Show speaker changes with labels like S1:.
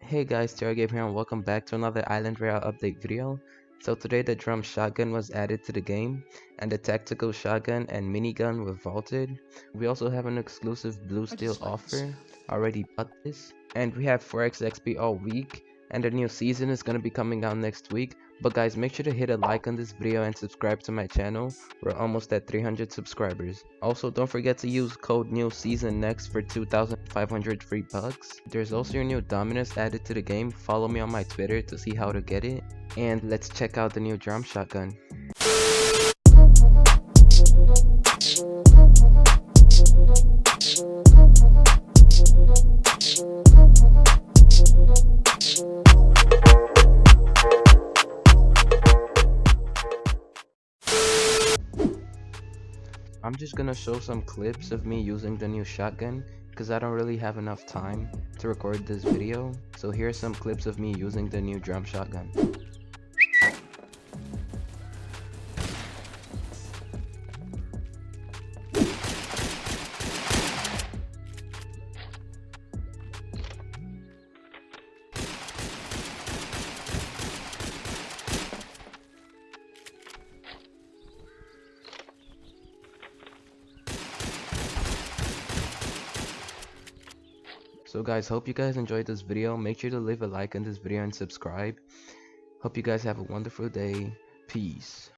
S1: Hey guys, Game here and welcome back to another Island Royale update video. So today the drum shotgun was added to the game and the tactical shotgun and minigun were vaulted. We also have an exclusive blue steel offer, already bought this. And we have 4x XP all week and the new season is going to be coming out next week. But guys, make sure to hit a like on this video and subscribe to my channel. We're almost at 300 subscribers. Also, don't forget to use code new season next for 2,500 free bucks. There's also your new Dominus added to the game. Follow me on my Twitter to see how to get it. And let's check out the new drum shotgun. I'm just gonna show some clips of me using the new shotgun because I don't really have enough time to record this video. So here are some clips of me using the new drum shotgun. So guys, hope you guys enjoyed this video. Make sure to leave a like on this video and subscribe. Hope you guys have a wonderful day. Peace.